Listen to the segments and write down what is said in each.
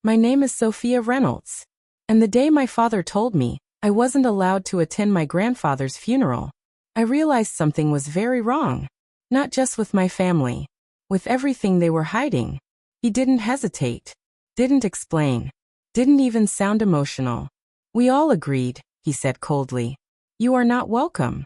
My name is Sophia Reynolds. And the day my father told me I wasn't allowed to attend my grandfather's funeral, I realized something was very wrong. Not just with my family. With everything they were hiding. He didn't hesitate. Didn't explain. Didn't even sound emotional. We all agreed, he said coldly. You are not welcome.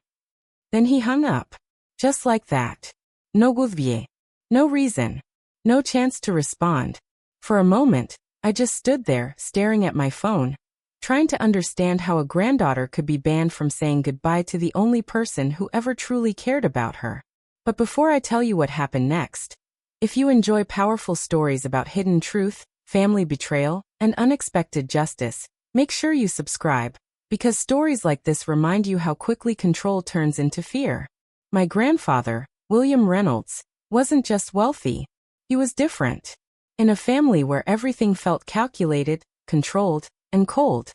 Then he hung up. Just like that. No guzbie. No reason. No chance to respond. For a moment, I just stood there, staring at my phone, trying to understand how a granddaughter could be banned from saying goodbye to the only person who ever truly cared about her. But before I tell you what happened next, if you enjoy powerful stories about hidden truth, family betrayal, and unexpected justice, make sure you subscribe, because stories like this remind you how quickly control turns into fear. My grandfather, William Reynolds, wasn't just wealthy. He was different. In a family where everything felt calculated, controlled, and cold.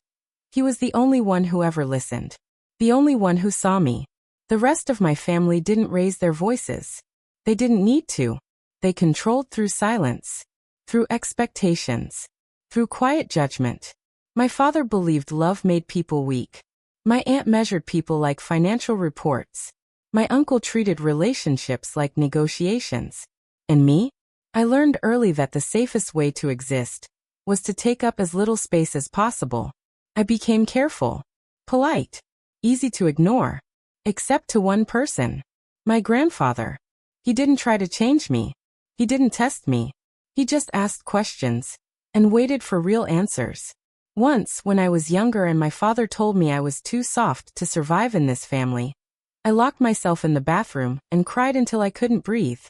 He was the only one who ever listened. The only one who saw me. The rest of my family didn't raise their voices. They didn't need to. They controlled through silence. Through expectations. Through quiet judgment. My father believed love made people weak. My aunt measured people like financial reports. My uncle treated relationships like negotiations. And me? I learned early that the safest way to exist was to take up as little space as possible. I became careful, polite, easy to ignore, except to one person. My grandfather. He didn't try to change me. He didn't test me. He just asked questions and waited for real answers. Once, when I was younger and my father told me I was too soft to survive in this family, I locked myself in the bathroom and cried until I couldn't breathe.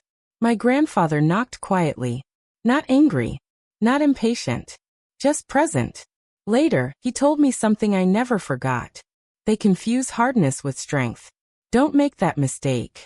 My grandfather knocked quietly. Not angry. Not impatient. Just present. Later, he told me something I never forgot. They confuse hardness with strength. Don't make that mistake.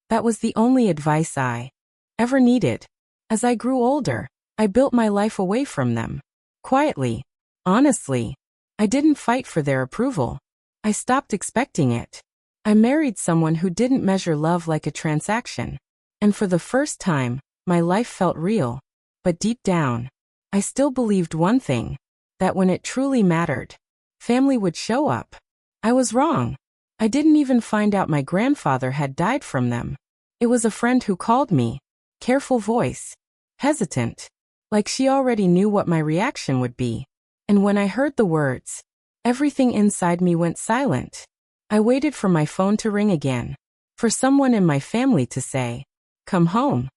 That was the only advice I ever needed. As I grew older, I built my life away from them. Quietly. Honestly. I didn't fight for their approval. I stopped expecting it. I married someone who didn't measure love like a transaction. And for the first time, my life felt real. But deep down, I still believed one thing, that when it truly mattered, family would show up. I was wrong. I didn't even find out my grandfather had died from them. It was a friend who called me. Careful voice. Hesitant. Like she already knew what my reaction would be. And when I heard the words, everything inside me went silent. I waited for my phone to ring again. For someone in my family to say, "Come home."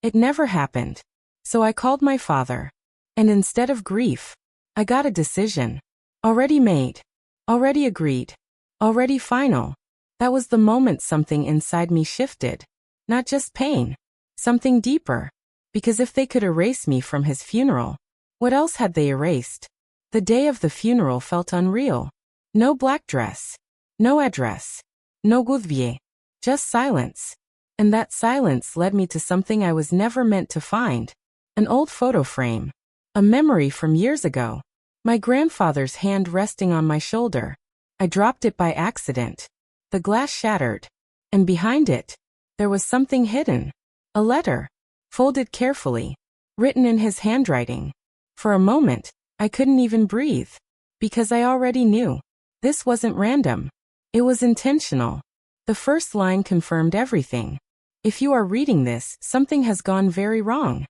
It never happened. So I called my father. And instead of grief, I got a decision. Already made. Already agreed. Already final. That was the moment something inside me shifted. Not just pain. Something deeper. Because if they could erase me from his funeral, what else had they erased? The day of the funeral felt unreal. No black dress. No address. No guzbie. Just silence. And that silence led me to something I was never meant to find. An old photo frame. A memory from years ago. My grandfather's hand resting on my shoulder. I dropped it by accident. The glass shattered. And behind it, there was something hidden. A letter. Folded carefully. Written in his handwriting. For a moment, I couldn't even breathe. Because I already knew. This wasn't random. It was intentional. The first line confirmed everything. If you are reading this, something has gone very wrong.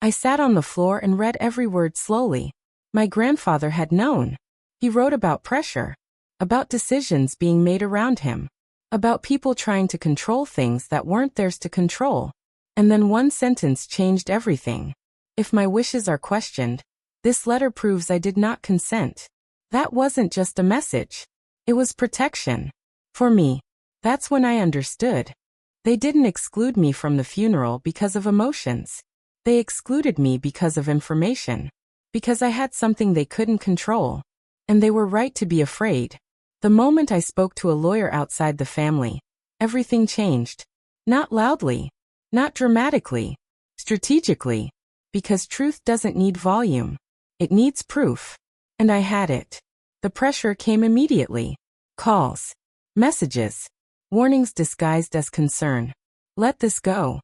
I sat on the floor and read every word slowly. My grandfather had known. He wrote about pressure. About decisions being made around him. About people trying to control things that weren't theirs to control. And then one sentence changed everything. If my wishes are questioned, this letter proves I did not consent. That wasn't just a message. It was protection. For me. That's when I understood. They didn't exclude me from the funeral because of emotions. They excluded me because of information. Because I had something they couldn't control. And they were right to be afraid. The moment I spoke to a lawyer outside the family, everything changed. Not loudly. Not dramatically. Strategically. Because truth doesn't need volume. It needs proof. And I had it. The pressure came immediately. Calls. Messages. Warnings disguised as concern. Let this go.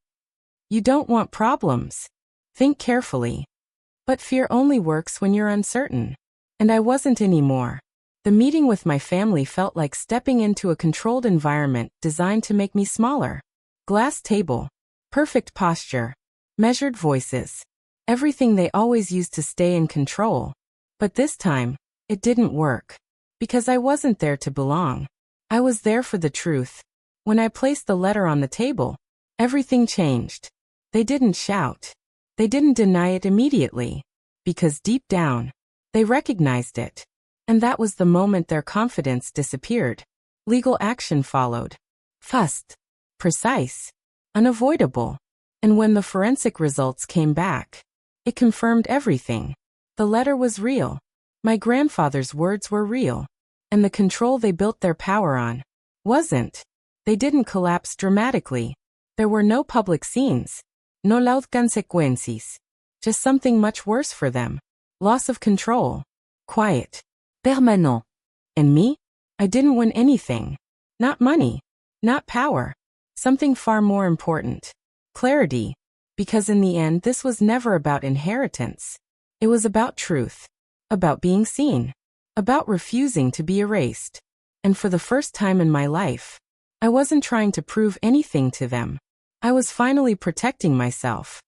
You don't want problems. Think carefully. But fear only works when you're uncertain. And I wasn't anymore. The meeting with my family felt like stepping into a controlled environment designed to make me smaller. Glass table. Perfect posture. Measured voices. Everything they always used to stay in control. But this time, it didn't work. Because I wasn't there to belong. I was there for the truth. When I placed the letter on the table, everything changed. They didn't shout. They didn't deny it immediately. Because deep down, they recognized it. And that was the moment their confidence disappeared. Legal action followed. Fast. Precise. Unavoidable. And when the forensic results came back, it confirmed everything. The letter was real. My grandfather's words were real. And the control they built their power on wasn't. They didn't collapse dramatically. There were no public scenes. No loud consequences. Just something much worse for them. Loss of control. Quiet. Permanent. And me? I didn't win anything. Not money. Not power. Something far more important. Clarity. Because in the end, this was never about inheritance. It was about truth. About being seen. About refusing to be erased. And for the first time in my life, I wasn't trying to prove anything to them. I was finally protecting myself.